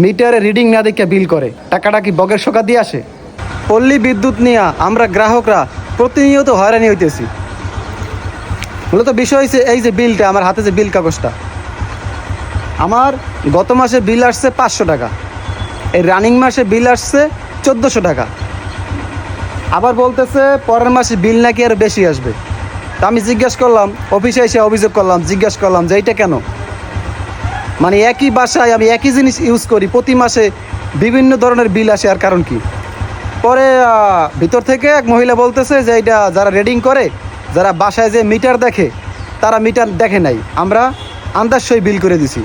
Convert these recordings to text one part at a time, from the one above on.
মিটারে রিডিং না দেখে বিল করে, টাকাটা কি বগের শোকা দিয়ে আসে? পল্লী বিদ্যুৎ নিয়ে আমরা গ্রাহকরা প্রতিনিয়ত হয়রানি হইতেছি। মূলত বিষয় হয়েছে এই যে বিলটা, আমার হাতে যে বিল কাগজটা, আমার গত মাসে বিল আসছে 500 টাকা, এই রানিং মাসে বিল আসছে 1400 টাকা। আবার বলতেছে পরের মাসে বিল নাকি আরও বেশি আসবে। তা আমি জিজ্ঞাসা করলাম, অফিসে এসে অভিযোগ করলাম, জিজ্ঞাসা করলাম যে এইটা কেন? মানে একই বাসায় আমি একই জিনিস ইউজ করি, প্রতি মাসে বিভিন্ন ধরনের বিল আসে, আর কারণ কি? পরে ভিতর থেকে এক মহিলা বলতেছে যে এটা যারা রিডিং করে, যারা বাসায় যে মিটার দেখে, তারা মিটার দেখে নাই, আমরা আন্দাজসই বিল করে দিছি।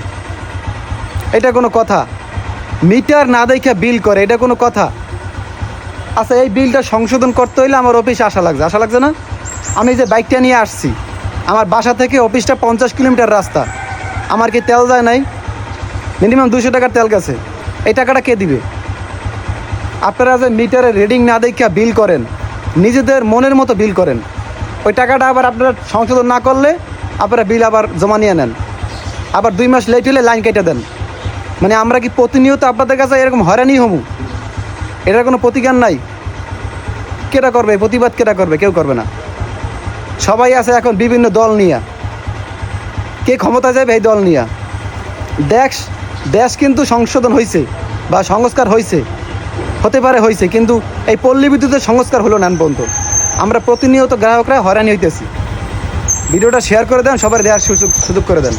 এটা কোনো কথা? মিটার না দেখে বিল করে, এটা কোনো কথা? আচ্ছা, এই বিলটা সংশোধন করতে হইলে আমার অফিসে আসা লাগছে না? আমি যে বাইকটা নিয়ে আসছি, আমার বাসা থেকে অফিসটা 50 কিলোমিটার রাস্তা, আমার কি তেল যায় নাই? মিনিমাম 200 টাকার তেল গেছে, এই টাকাটা কে দিবে? আপনারা যে মিটারে রিডিং না দেখে বিল করেন, নিজেদের মনের মতো বিল করেন, ওই টাকাটা আবার আপনারা সংশোধন না করলে আপনারা বিল আবার জমা নিয়ে নেন, আবার 2 মাস লেট হলে লাইন কেটে দেন। মানে আমরা কি প্রতিনিয়ত আপনাদের কাছে এরকম হয়রানি হবো? এটার কোনো প্রতিকার নাই? কেটা করবে প্রতিবাদ? কেটা করবে? কেউ করবে না। সবাই আছে এখন বিভিন্ন দল নিয়ে, কে ক্ষমতা যাবে এই দল নিয়ে। দেশ কিন্তু সংশোধন হয়েছে বা সংস্কার হতে পারে হয়েছে, কিন্তু এই পল্লী বিদ্যুতের সংস্কার হলো না পর্যন্ত। আমরা প্রতিনিয়ত গ্রাহকরা হয়রানি হইতেছি। ভিডিওটা শেয়ার করে দেন, সবার দেওয়ার সুযোগ করে দেন।